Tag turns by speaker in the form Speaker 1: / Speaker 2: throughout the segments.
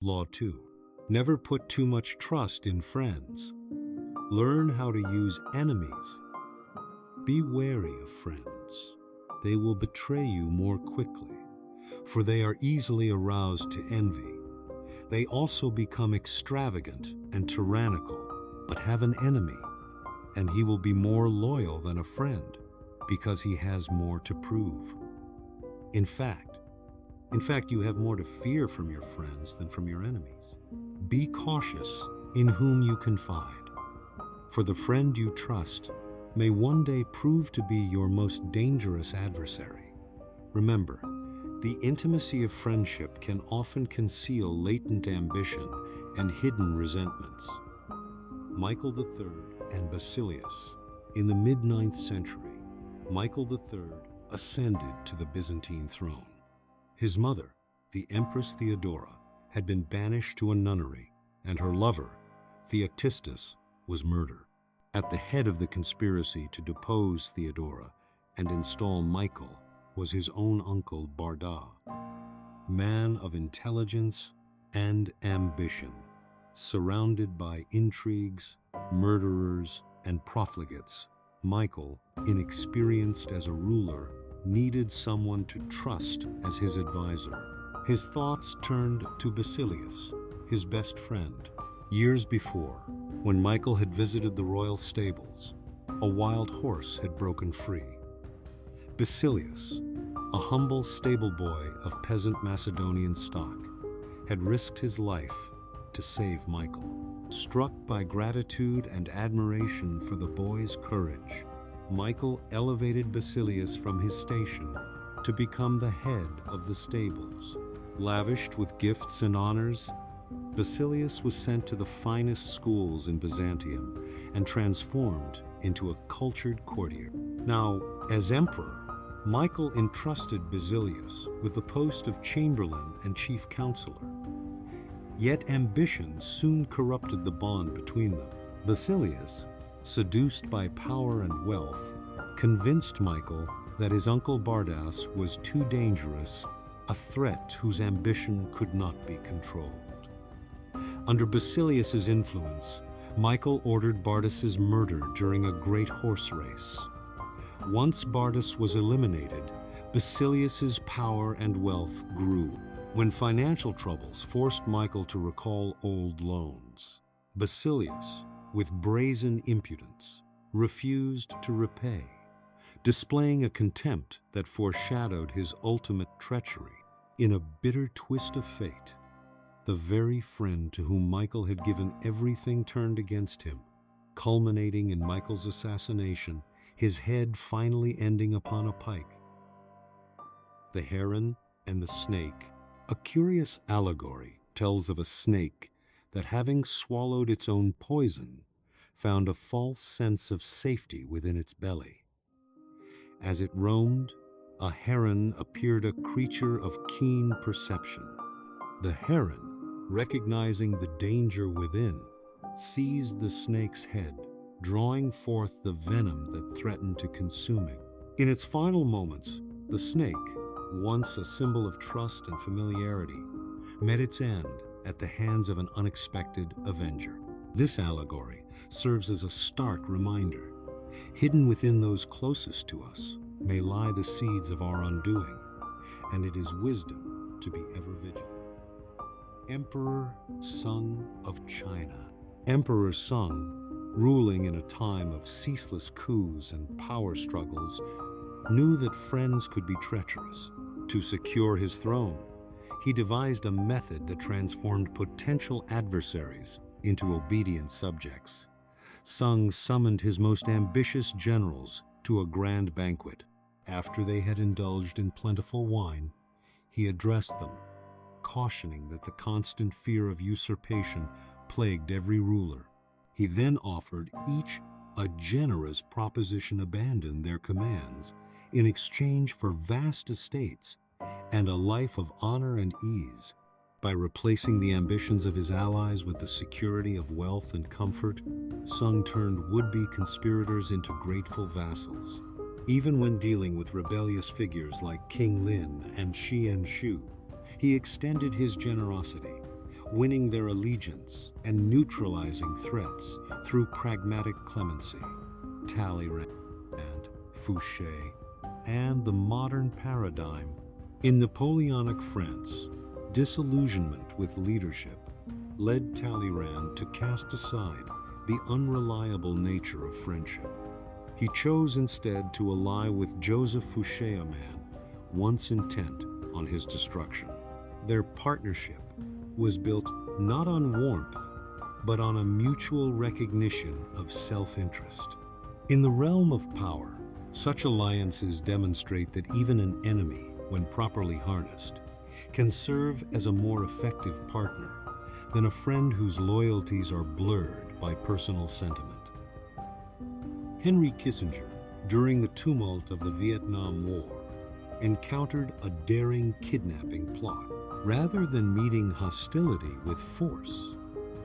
Speaker 1: Law 2. Never put too much trust in friends. Learn how to use enemies. Be wary of friends. They will betray you more quickly, for they are easily aroused to envy. They also become extravagant and tyrannical, but have an enemy, and he will be more loyal than a friend because he has more to prove. In fact, you have more to fear from your friends than from your enemies. Be cautious in whom you confide, for the friend you trust may one day prove to be your most dangerous adversary. Remember, the intimacy of friendship can often conceal latent ambition and hidden resentments. Michael III and Basilius. In the mid-9th century, Michael III ascended to the Byzantine throne. His mother, the Empress Theodora, had been banished to a nunnery, and her lover, Theoctistus, was murdered. At the head of the conspiracy to depose Theodora and install Michael was his own uncle Barda, man of intelligence and ambition. Surrounded by intrigues, murderers, and profligates, Michael, inexperienced as a ruler, needed someone to trust as his advisor. His thoughts turned to Basilius, his best friend. Years before, when Michael had visited the royal stables, a wild horse had broken free. Basilius, a humble stable boy of peasant Macedonian stock, had risked his life to save Michael. Struck by gratitude and admiration for the boy's courage, Michael elevated Basilius from his station to become the head of the stables. Lavished with gifts and honors, Basilius was sent to the finest schools in Byzantium and transformed into a cultured courtier. Now, as emperor, Michael entrusted Basilius with the post of chamberlain and chief counselor. Yet ambition soon corrupted the bond between them. Basilius, seduced by power and wealth, convinced Michael that his uncle Bardas was too dangerous, a threat whose ambition could not be controlled. Under Basilius's influence, Michael ordered Bardas's murder during a great horse race. Once Bardas was eliminated, Basilius's power and wealth grew. When financial troubles forced Michael to recall old loans, Basilius, with brazen impudence, refused to repay, displaying a contempt that foreshadowed his ultimate treachery. In a bitter twist of fate, the very friend to whom Michael had given everything turned against him, culminating in Michael's assassination, his head finally ending upon a pike. The Heron and the Snake. A curious allegory tells of a snake that, having swallowed its own poison, found a false sense of safety within its belly. As it roamed, a heron appeared, a creature of keen perception. The heron, recognizing the danger within, seized the snake's head, drawing forth the venom that threatened to consume it. In its final moments, the snake, once a symbol of trust and familiarity, met its end at the hands of an unexpected avenger. This allegory serves as a stark reminder. Hidden within those closest to us may lie the seeds of our undoing, and it is wisdom to be ever vigilant. Emperor Sung of China. Emperor Sung, ruling in a time of ceaseless coups and power struggles, knew that friends could be treacherous. To secure his throne, he devised a method that transformed potential adversaries into obedient subjects. Sung summoned his most ambitious generals to a grand banquet. After they had indulged in plentiful wine, he addressed them, cautioning that the constant fear of usurpation plagued every ruler. He then offered each a generous proposition: abandon their commands in exchange for vast estates and a life of honor and ease. By replacing the ambitions of his allies with the security of wealth and comfort, Sung turned would-be conspirators into grateful vassals. Even when dealing with rebellious figures like King Lin and Xian Shu, he extended his generosity. winning their allegiance and neutralizing threats through pragmatic clemency. Talleyrand, Fouché, and the modern paradigm. In Napoleonic France, disillusionment with leadership led Talleyrand to cast aside the unreliable nature of friendship. He chose instead to ally with Joseph Fouché, a man once intent on his destruction. Their partnership was built not on warmth, but on a mutual recognition of self-interest. In the realm of power, such alliances demonstrate that even an enemy, when properly harnessed, can serve as a more effective partner than a friend whose loyalties are blurred by personal sentiment. Henry Kissinger, during the tumult of the Vietnam War, encountered a daring kidnapping plot. Rather than meeting hostility with force,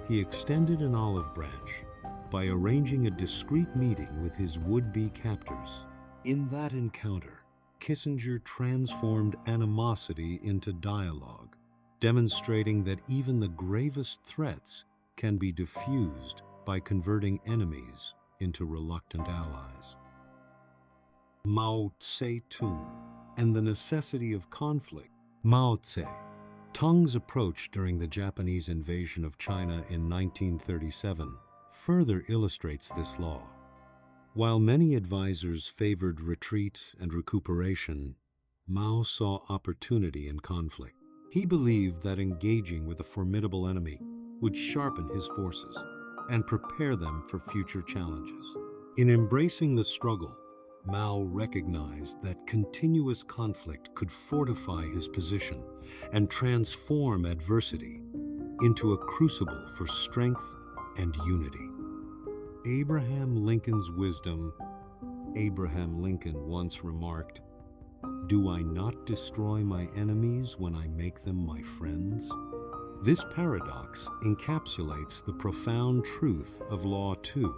Speaker 1: he extended an olive branch by arranging a discreet meeting with his would-be captors. In that encounter, Kissinger transformed animosity into dialogue, demonstrating that even the gravest threats can be diffused by converting enemies into reluctant allies. Mao Tse-tung and the necessity of conflict. Mao Tse-tung's approach during the Japanese invasion of China in 1937 further illustrates this law. While many advisors favored retreat and recuperation, Mao saw opportunity in conflict. He believed that engaging with a formidable enemy would sharpen his forces and prepare them for future challenges. In embracing the struggle, Mao recognized that continuous conflict could fortify his position and transform adversity into a crucible for strength and unity. Abraham Lincoln's wisdom. Abraham Lincoln once remarked, "Do I not destroy my enemies when I make them my friends?" This paradox encapsulates the profound truth of Law 2.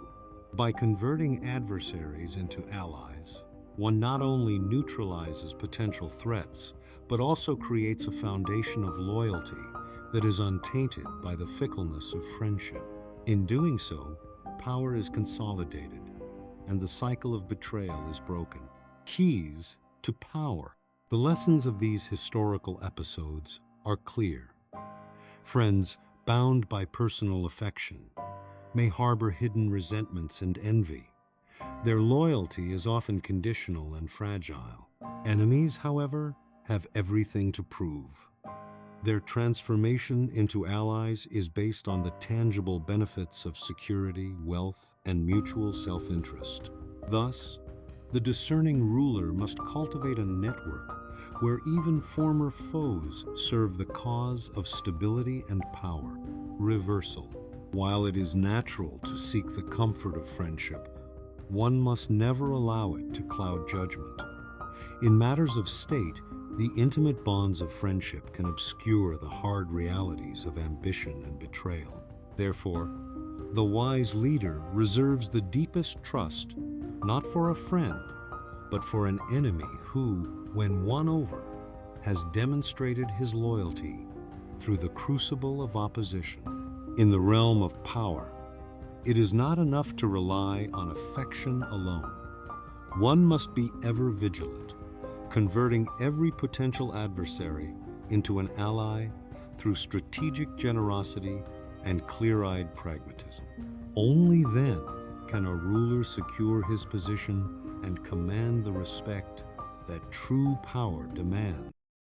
Speaker 1: By converting adversaries into allies, one not only neutralizes potential threats, but also creates a foundation of loyalty that is untainted by the fickleness of friendship. In doing so, power is consolidated, and the cycle of betrayal is broken. Keys to power. The lessons of these historical episodes are clear. Friends bound by personal affection may harbor hidden resentments and envy. Their loyalty is often conditional and fragile. Enemies, however, have everything to prove. Their transformation into allies is based on the tangible benefits of security, wealth, and mutual self-interest. Thus, the discerning ruler must cultivate a network where even former foes serve the cause of stability and power. Reversal. While it is natural to seek the comfort of friendship, one must never allow it to cloud judgment. In matters of state, the intimate bonds of friendship can obscure the hard realities of ambition and betrayal. Therefore, the wise leader reserves the deepest trust, not for a friend, but for an enemy who, when won over, has demonstrated his loyalty through the crucible of opposition. In the realm of power, it is not enough to rely on affection alone. One must be ever vigilant, converting every potential adversary into an ally through strategic generosity and clear-eyed pragmatism. Only then can a ruler secure his position and command the respect that true power demands.